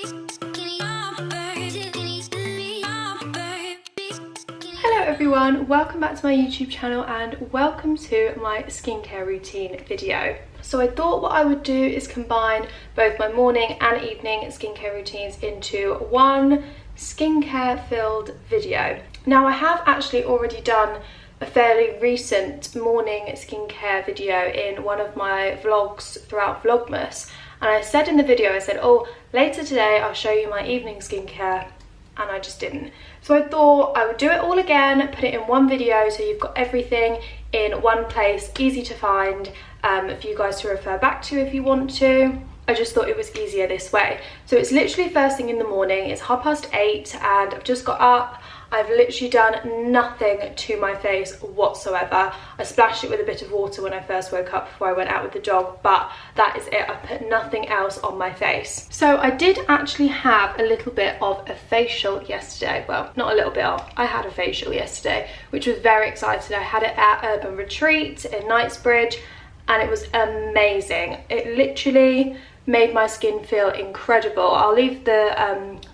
Hello everyone, welcome back to my YouTube channel and welcome to my skincare routine video. So I thought what I would do is combine both my morning and evening skincare routines into one skincare filled video. Now I have actually already done a fairly recent morning skincare video in one of my vlogs throughout Vlogmas, and I said in the video, I said, oh, later today I'll show you my evening skincare, and I just didn't. So I thought I would do it all again, put it in one video so you've got everything in one place, easy to find, for you guys to refer back to if you want to. I just thought it was easier this way. So it's literally first thing in the morning, it's 8:30 and I've just got up. I've literally done nothing to my face whatsoever. I splashed it with a bit of water when I first woke up before I went out with the dog, but that is it. I put nothing else on my face. So I did actually have a little bit of a facial yesterday. Well, not a little bit of, I had a facial yesterday, which was very exciting. I had it at Urban Retreat in Knightsbridge and it was amazing. It literally made my skin feel incredible. I'll leave the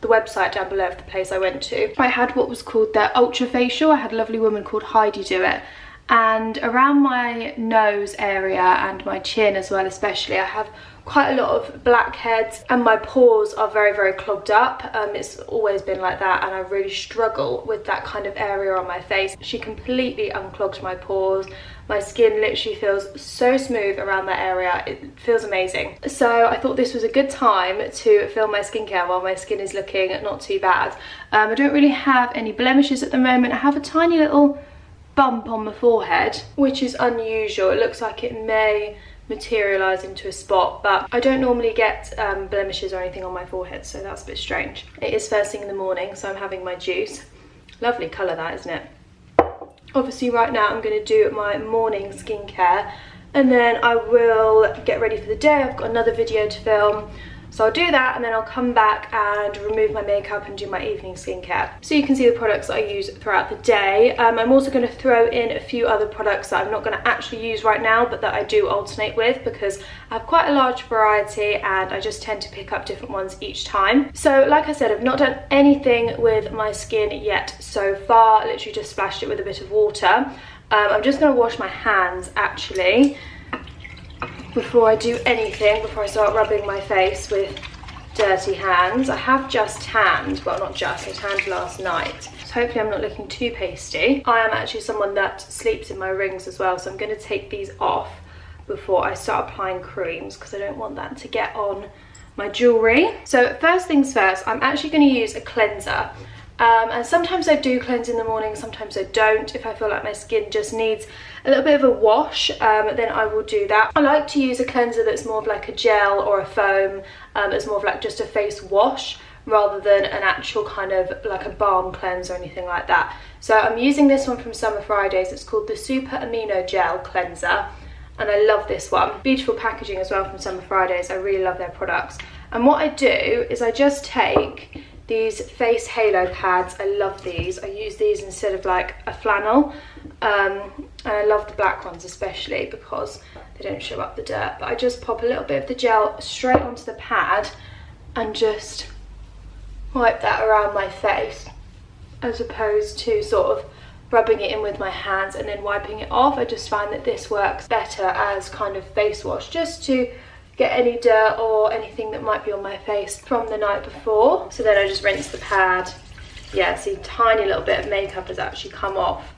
website down below of the place I went to. I had what was called their ultra facial. I had a lovely woman called Heidi do it, and around my nose area and my chin as well especially, I have quite a lot of blackheads and my pores are very clogged up. It's always been like that and I really struggle with that kind of area on my face. She completely unclogged my pores. My skin literally feels so smooth around that area. It feels amazing. So I thought this was a good time to film my skincare while my skin is looking not too bad. I don't really have any blemishes at the moment. I have a tiny little bump on my forehead, which is unusual. It looks like it may materialise into a spot, but I don't normally get blemishes or anything on my forehead, so that's a bit strange. It is first thing in the morning, so I'm having my juice. Lovely colour that, isn't it? Obviously right now I'm going to do my morning skincare and then I will get ready for the day. I've got another video to film, so I'll do that and then I'll come back and remove my makeup and do my evening skincare. So you can see the products I use throughout the day. I'm also going to throw in a few other products that I'm not going to actually use right now but that I do alternate with because I have quite a large variety and I just tend to pick up different ones each time. So like I said, I've not done anything with my skin yet so far. I literally just splashed it with a bit of water. I'm just going to wash my hands actually before I do anything, before I start rubbing my face with dirty hands. I have just tanned, well not just, I tanned last night, so hopefully I'm not looking too pasty. I am actually someone that sleeps in my rings as well, so I'm going to take these off before I start applying creams because I don't want that to get on my jewellery. So first things first, I'm actually going to use a cleanser. And sometimes I do cleanse in the morning, sometimes I don't. If I feel like my skin just needs a little bit of a wash, then I will do that. I like to use a cleanser that's more of like a gel or a foam, that's more of like just a face wash rather than an actual kind of like a balm cleanse or anything like that. So I'm using this one from Summer Fridays. It's called the Super Amino Gel Cleanser and I love this one. Beautiful packaging as well from Summer Fridays. I really love their products. And what I do is I just take these face halo pads. I love these. I use these instead of like a flannel, and I love the black ones especially because they don't show up the dirt. But I just pop a little bit of the gel straight onto the pad and just wipe that around my face as opposed to sort of rubbing it in with my hands and then wiping it off. I just find that this works better as kind of face wash, just to get any dirt or anything that might be on my face from the night before. So then I just rinse the pad. Yeah, see, tiny little bit of makeup has actually come off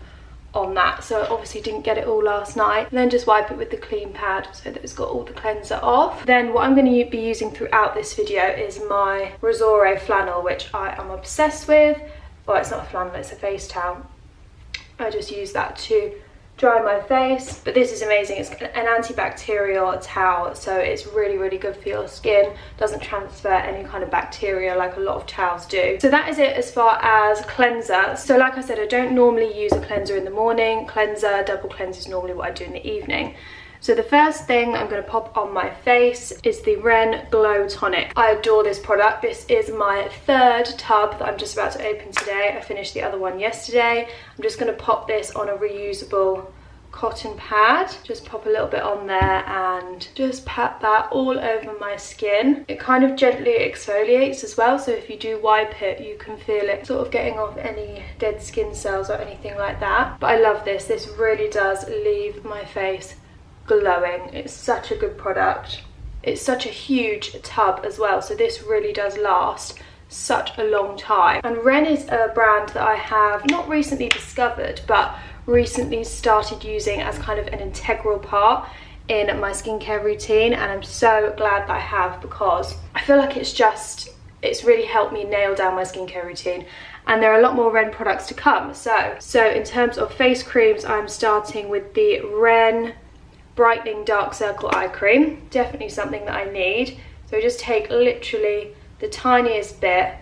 on that, so I obviously didn't get it all last night. And then just wipe it with the clean pad so that it's got all the cleanser off. Then what I'm going to be using throughout this video is my Resore flannel, which I am obsessed with. Well, it's not a flannel, it's a face towel. I just use that to dry my face, but this is amazing. It's an antibacterial towel, so it's really good for your skin. Doesn't transfer any kind of bacteria like a lot of towels do. So that is it as far as cleanser. So like I said, I don't normally use a cleanser in the morning. Cleanser, double cleanse is normally what I do in the evening. So the first thing I'm going to pop on my face is the Ren Glow Tonic. I adore this product. This is my third tub that I'm just about to open today. I finished the other one yesterday. I'm just going to pop this on a reusable cotton pad. Just pop a little bit on there and just pat that all over my skin. It kind of gently exfoliates as well, so if you do wipe it you can feel it sort of getting off any dead skin cells or anything like that. But I love this. This really does leave my face glowing. It's such a good product. It's such a huge tub as well, so this really does last such a long time. And Ren is a brand that I have not recently discovered but recently started using as kind of an integral part in my skincare routine, and I'm so glad that I have, because I feel like it's really helped me nail down my skincare routine, and there are a lot more Ren products to come. So in terms of face creams, I'm starting with the Ren Brightening Dark Circle Eye Cream. Definitely something that I need. So I just take literally the tiniest bit,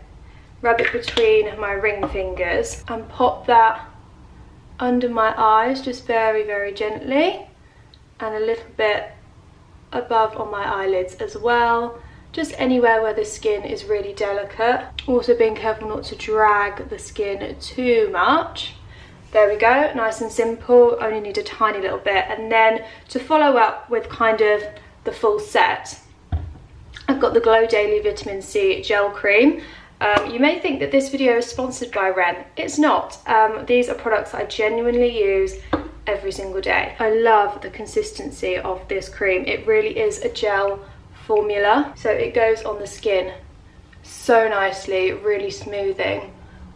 rub it between my ring fingers and pop that under my eyes just very, very gently, and a little bit above on my eyelids as well, just anywhere where the skin is really delicate. Also being careful not to drag the skin too much. There we go, nice and simple, only need a tiny little bit. And then to follow up with kind of the full set, I've got the Glow Daily Vitamin C Gel Cream. You may think that this video is sponsored by Ren. It's not. These are products I genuinely use every single day. I love the consistency of this cream. It really is a gel formula, so it goes on the skin so nicely, really smoothing,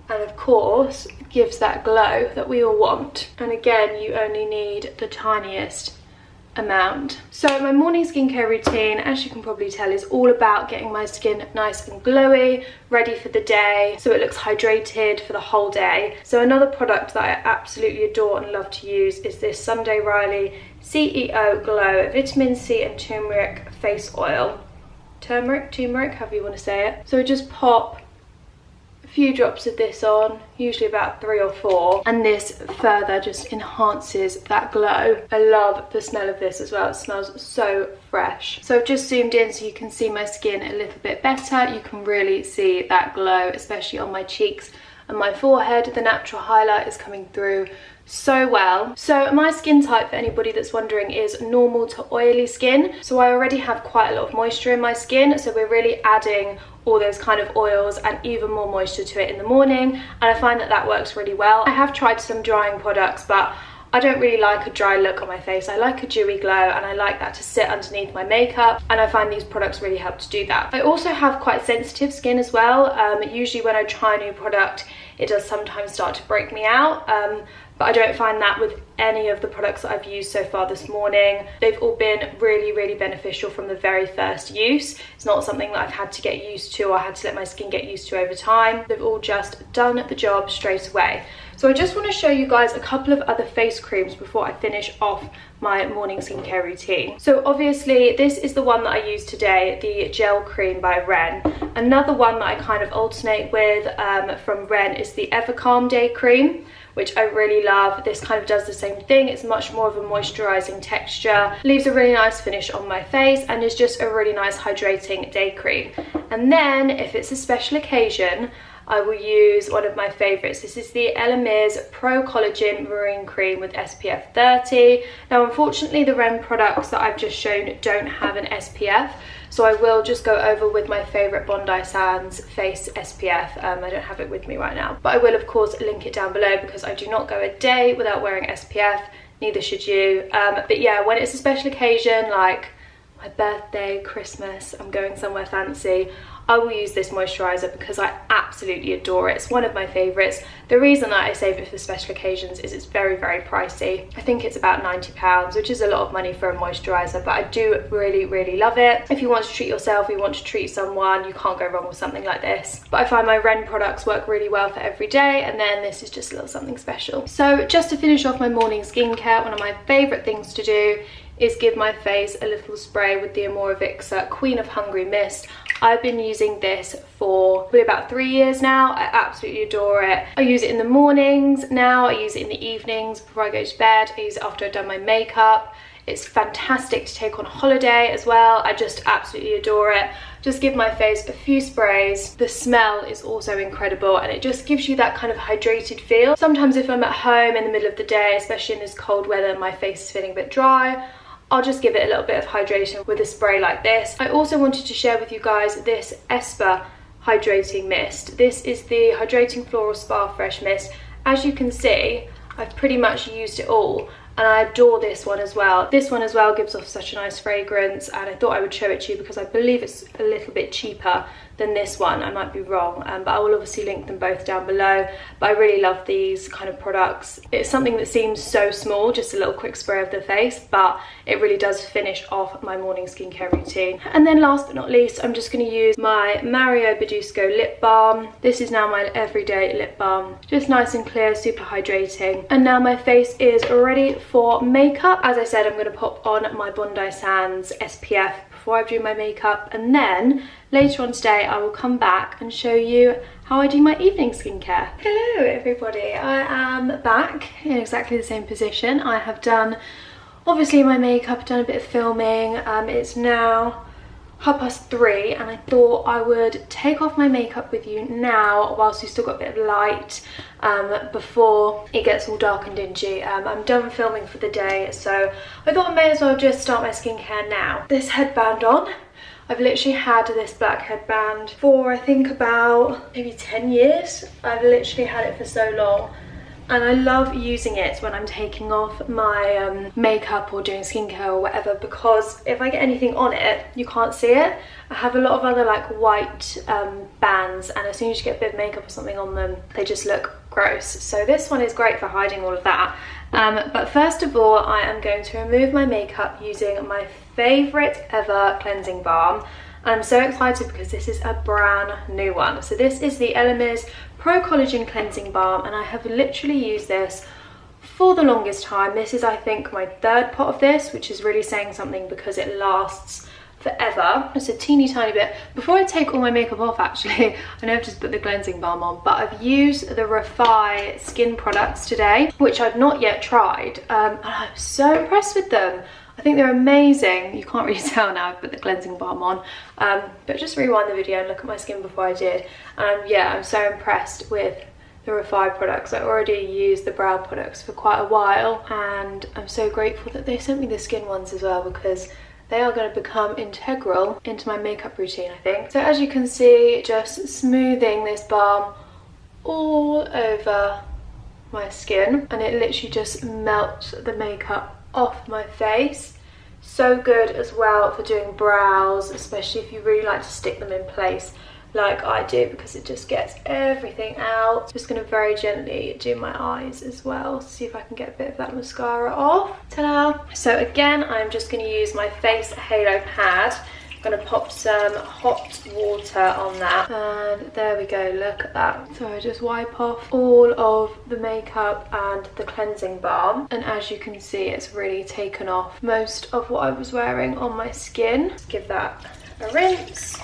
and of course gives that glow that we all want. And again, you only need the tiniest amount. So my morning skincare routine, as you can probably tell, is all about getting my skin nice and glowy, ready for the day, so it looks hydrated for the whole day. So another product that I absolutely adore and love to use is this Sunday Riley C.E.O Glow Vitamin C and Turmeric Face Oil. Turmeric, however you want to say it. So just pop few drops of this on, usually about 3 or 4, and this further just enhances that glow. I love the smell of this as well. It smells so fresh. So I've just zoomed in so you can see my skin a little bit better. You can really see that glow, especially on my cheeks and my forehead. The natural highlight is coming through so well. So my skin type, for anybody that's wondering, is normal to oily skin. So I already have quite a lot of moisture in my skin, so we're really adding all those kind of oils and even more moisture to it in the morning, and I find that that works really well. I have tried some drying products, but I don't really like a dry look on my face. I like a dewy glow, and I like that to sit underneath my makeup, and I find these products really help to do that. I also have quite sensitive skin as well. Usually when I try a new product, it does sometimes start to break me out, but I don't find that with any of the products that I've used so far this morning. They've all been really, really beneficial from the very first use. It's not something that I've had to get used to or had to let my skin get used to over time. They've all just done the job straight away. So I just want to show you guys a couple of other face creams before I finish off my morning skincare routine. So obviously this is the one that I use today, the gel cream by Ren. Another one that I kind of alternate with from Ren is the Evercalm Day Cream, which I really love. This kind of does the same thing. It's much more of a moisturizing texture, leaves a really nice finish on my face, and is just a really nice hydrating day cream. And then if it's a special occasion, I will use one of my favorites. This is the Elemis Pro Collagen Marine Cream with SPF 30. Now unfortunately the Ren products that I've just shown don't have an SPF, so I will just go over with my favorite Bondi Sands Face SPF. I don't have it with me right now, but I will of course link it down below, because I do not go a day without wearing SPF, neither should you. But yeah, when it's a special occasion like my birthday, Christmas, I'm going somewhere fancy, I will use this moisturiser because I absolutely adore it. It's one of my favourites. The reason that I save it for special occasions is it's very, very pricey. I think it's about £90, which is a lot of money for a moisturiser, but I do really, really love it. If you want to treat yourself, you want to treat someone, you can't go wrong with something like this. But I find my Ren products work really well for every day, and then this is just a little something special. So just to finish off my morning skincare, one of my favourite things to do is give my face a little spray with the Omorovicza Queen of Hungry Mist. I've been using this for probably about 3 years now. I absolutely adore it. I use it in the mornings now, I use it in the evenings before I go to bed, I use it after I've done my makeup. It's fantastic to take on holiday as well. I just absolutely adore it. Just give my face a few sprays. The smell is also incredible, and it just gives you that kind of hydrated feel. Sometimes if I'm at home in the middle of the day, especially in this cold weather, my face is feeling a bit dry, I'll just give it a little bit of hydration with a spray like this. I also wanted to share with you guys this Espa hydrating mist. This is the Hydrating Floral Spa Fresh Mist. As you can see, I've pretty much used it all, and I adore this one as well. This one as well gives off such a nice fragrance, and I thought I would show it to you because I believe it's a little bit cheaper than this one. I might be wrong, but I will obviously link them both down below. But I really love these kind of products. It's something that seems so small, just a little quick spray of the face, but it really does finish off my morning skincare routine. And then last but not least, I'm just going to use my Mario Badescu lip balm. This is now my everyday lip balm. Just nice and clear, super hydrating. And now my face is ready for makeup. As I said, I'm going to pop on my Bondi Sands SPF before I do my makeup, and then later on today I will come back and show you how I do my evening skincare. Hello everybody, I am back in exactly the same position. I have done obviously my makeup, done a bit of filming. It's now 3:30 and I thought I would take off my makeup with you now whilst we've still got a bit of light before it gets all dark and dingy. I'm done filming for the day, so I thought I may as well just start my skincare now. This headband on. I've literally had this black headband for I think about maybe 10 years. I've literally had it for so long. And I love using it when I'm taking off my makeup or doing skincare or whatever, because if I get anything on it, you can't see it. I have a lot of other like white bands, and as soon as you get a bit of makeup or something on them, they just look gross. So this one is great for hiding all of that. But first of all, I am going to remove my makeup using my favourite ever cleansing balm. I'm so excited because this is a brand new one. So this is the Elemis Pro Collagen Cleansing Balm, and I have literally used this for the longest time. This is, I think, my 3rd pot of this, which is really saying something because it lasts forever. Just a teeny tiny bit. Before I take all my makeup off, actually, I know I've just put the cleansing balm on, but I've used the Resore skin products today, which I've not yet tried, and I'm so impressed with them. I think they're amazing. You can't really tell now I've put the cleansing balm on, but just rewind the video and look at my skin before I did. Yeah, I'm so impressed with the Resore products. I already used the brow products for quite a while, and I'm so grateful that they sent me the skin ones as well, because they are going to become integral into my makeup routine, I think. So as you can see, just smoothing this balm all over my skin, and it literally just melts the makeup off my face. So good as well for doing brows, especially if you really like to stick them in place like I do, because it just gets everything out. Just going to very gently do my eyes as well, see if I can get a bit of that mascara off. Ta-da! So again, I'm just going to use my face halo pad. I'm going to pop some hot water on that, and there we go, look at that. So I just wipe off all of the makeup and the cleansing balm, and as you can see, it's really taken off most of what I was wearing on my skin. Let's give that a rinse.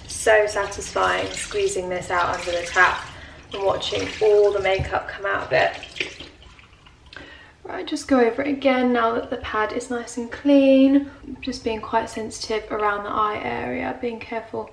So satisfying squeezing this out under the tap and watching all the makeup come out of it. Right, just go over it again now that the pad is nice and clean. Just being quite sensitive around the eye area, being careful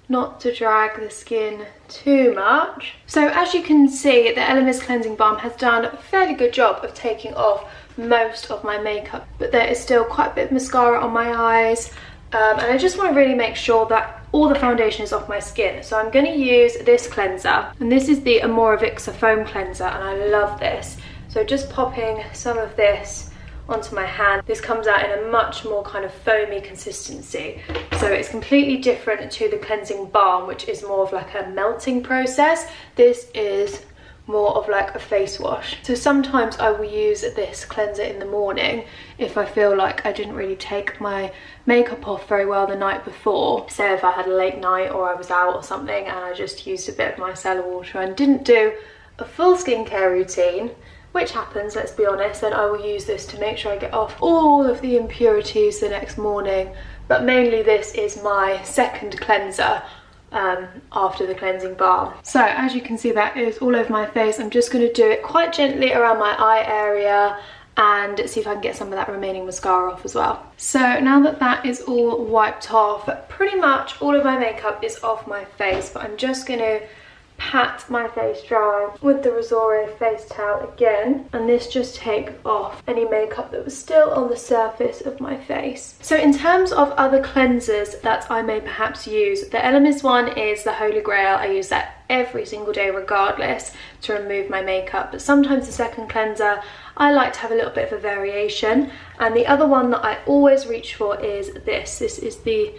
not to drag the skin too much. So as you can see, the Elemis cleansing balm has done a fairly good job of taking off most of my makeup, but there is still quite a bit of mascara on my eyes, and I just want to really make sure that all the foundation is off my skin. So I'm going to use this cleanser, and this is the Omorovicza foam cleanser, and I love this. So just popping some of this onto my hand. This comes out in a much more kind of foamy consistency. So it's completely different to the cleansing balm, which is more of like a melting process. This is more of like a face wash. So sometimes I will use this cleanser in the morning if I feel like I didn't really take my makeup off very well the night before. Say if I had a late night or I was out or something and I just used a bit of micellar water and didn't do a full skincare routine, which happens, let's be honest, then I will use this to make sure I get off all of the impurities the next morning. But mainly this is my second cleanser after the cleansing balm. So as you can see, that is all over my face. I'm just going to do it quite gently around my eye area and see if I can get some of that remaining mascara off as well. So now that that is all wiped off, pretty much all of my makeup is off my face, but I'm just going to pat my face dry with the Resore Face towel again, and this just takes off any makeup that was still on the surface of my face. So in terms of other cleansers that I may perhaps use, the Elemis one is the holy grail. I use that every single day regardless to remove my makeup, but sometimes the second cleanser I like to have a little bit of a variation, and the other one that I always reach for is this. This is the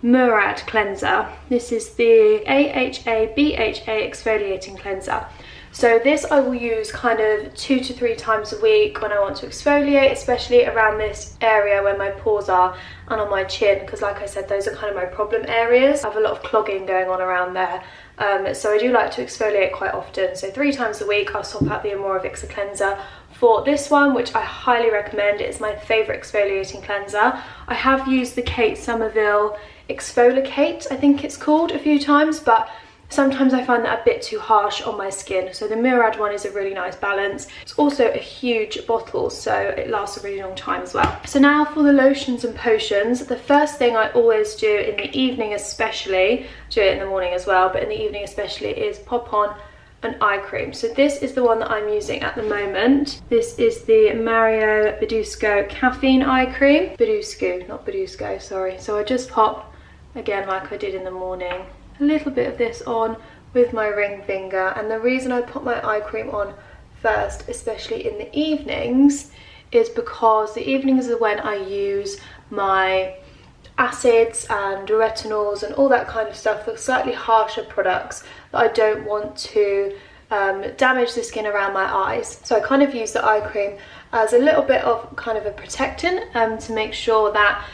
Murad cleanser. This is the AHA BHA exfoliating cleanser. So this I will use kind of 2 to 3 times a week when I want to exfoliate, especially around this area where my pores are and on my chin, because like I said, those are kind of my problem areas. I have a lot of clogging going on around there. So I do like to exfoliate quite often. So 3 times a week I'll swap out the Omorovicza cleanser for this one, which I highly recommend. It's my favourite exfoliating cleanser. I have used the Kate Somerville Exfoliate, I think it's called, a few times, but sometimes I find that a bit too harsh on my skin. So the Murad one is a really nice balance. It's also a huge bottle, so it lasts a really long time as well. So now for the lotions and potions. The first thing I always do in the evening especially, do it in the morning as well, but in the evening especially, is pop on an eye cream. So this is the one that I'm using at the moment. This is the Mario Badescu Caffeine Eye Cream. Badescu, not Badescu, sorry. So I just pop, again like I did in the morning, a little bit of this on with my ring finger. And the reason I put my eye cream on first, especially in the evenings, is because the evenings are when I use my acids and retinols and all that kind of stuff, the slightly harsher products that I don't want to damage the skin around my eyes. So I kind of use the eye cream as a little bit of kind of a protectant to make sure that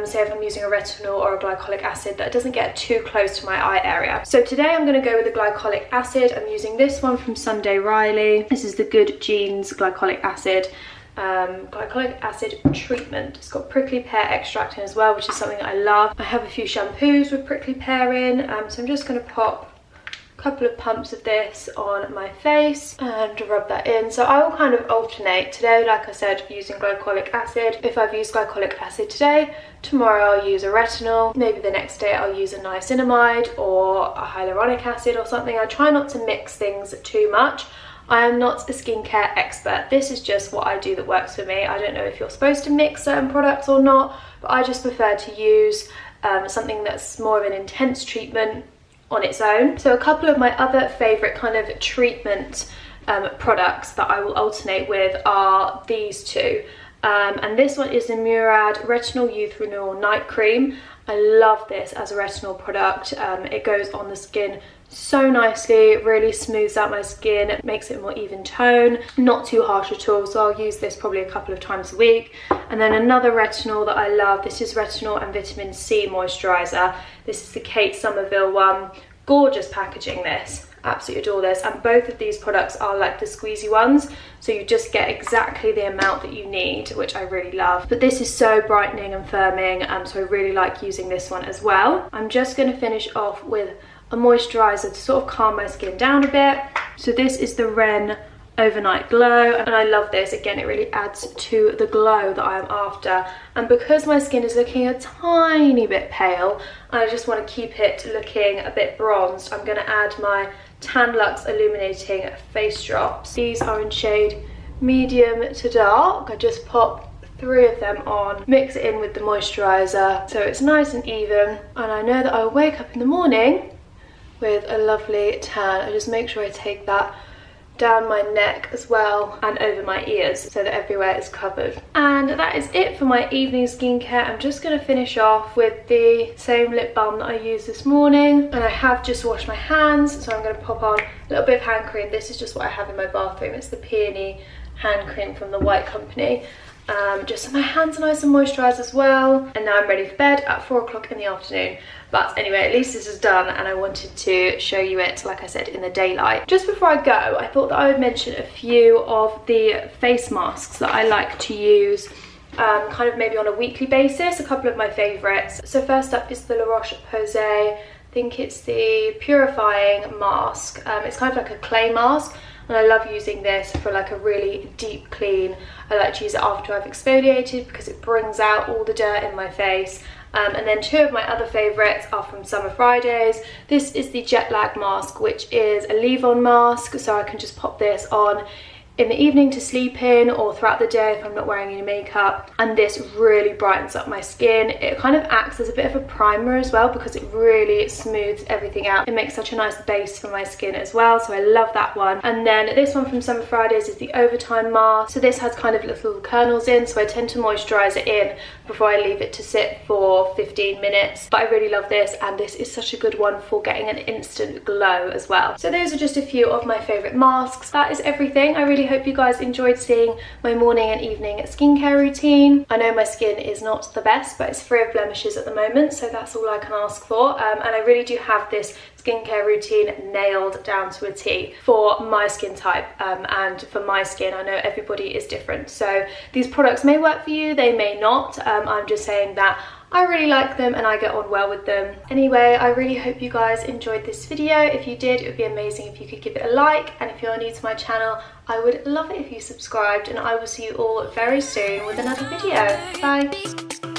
say if I'm using a retinol or a glycolic acid, that it doesn't get too close to my eye area. So today I'm going to go with the glycolic acid. I'm using this one from Sunday Riley. This is the Good Genes glycolic acid treatment. It's got prickly pear extract in as well, which is something that I love. I have a few shampoos with prickly pear in, so I'm just going to pop a couple of pumps of this on my face and rub that in. So I will kind of alternate. Today, like I said, using glycolic acid. If I've used glycolic acid today, tomorrow I'll use a retinol. Maybe the next day I'll use a niacinamide or a hyaluronic acid or something. I try not to mix things too much. I am not a skincare expert. This is just what I do that works for me. I don't know if you're supposed to mix certain products or not, but I just prefer to use something that's more of an intense treatment on its own. So a couple of my other favourite kind of treatment products that I will alternate with are these two. And this one is the Murad Retinol Youth Renewal Night Cream. I love this as a retinol product. It goes on the skin so nicely, really smooths out my skin, makes it more even tone, not too harsh at all. So I'll use this probably a couple of times a week. And then another retinol that I love, this is retinol and vitamin C moisturiser. This is the Kate Somerville one. Gorgeous packaging, this. Absolutely adore this. And both of these products are like the squeezy ones, so you just get exactly the amount that you need, which I really love. But this is so brightening and firming, so I really like using this one as well. I'm just going to finish off with a moisturiser to sort of calm my skin down a bit. So this is the Ren Overnight Glow, and I love this. Again, it really adds to the glow that I am after. And because my skin is looking a tiny bit pale, I just want to keep it looking a bit bronzed, I'm going to add my Tan Luxe Illuminating Face Drops. These are in shade medium to dark. I just pop 3 of them on, mix it in with the moisturiser so it's nice and even, and I know that I'll wake up in the morning with a lovely tan. I just make sure I take that down my neck as well and over my ears so that everywhere is covered. And that is it for my evening skincare. I'm just going to finish off with the same lip balm that I used this morning, and I have just washed my hands, so I'm going to pop on a little bit of hand cream. This is just what I have in my bathroom. It's the Peony hand cream from the White Company. Just so my hands are nice and moisturised as well. And now I'm ready for bed at 4 o'clock in the afternoon. But anyway, at least this is done, and I wanted to show you it, like I said, in the daylight. Just before I go, I thought that I would mention a few of the face masks that I like to use kind of maybe on a weekly basis, a couple of my favourites. So first up is the La Roche-Posay, I think it's the Purifying Mask. It's kind of like a clay mask, and I love using this for like a really deep clean. I like to use it after I've exfoliated because it brings out all the dirt in my face. And then two of my other favourites are from Summer Fridays. This is the Jet Lag Mask, which is a leave-on mask, so I can just pop this on in the evening to sleep in or throughout the day if I'm not wearing any makeup, and this really brightens up my skin. It kind of acts as a bit of a primer as well because it really smooths everything out. It makes such a nice base for my skin as well, so I love that one. And then this one from Summer Fridays is the Overtime Mask. So this has kind of little kernels in, so I tend to moisturise it in before I leave it to sit for 15 minutes. But I really love this, and this is such a good one for getting an instant glow as well. So those are just a few of my favourite masks. That is everything. I really hope you guys enjoyed seeing my morning and evening skincare routine. I know my skin is not the best, but it's free of blemishes at the moment, so that's all I can ask for. And I really do have this skincare routine nailed down to a T for my skin type and for my skin. I know everybody is different, so these products may work for you, they may not. I'm just saying that I really like them and I get on well with them. Anyway, I really hope you guys enjoyed this video. If you did, it would be amazing if you could give it a like, and if you're new to my channel, I would love it if you subscribed, and I will see you all very soon with another video. Bye!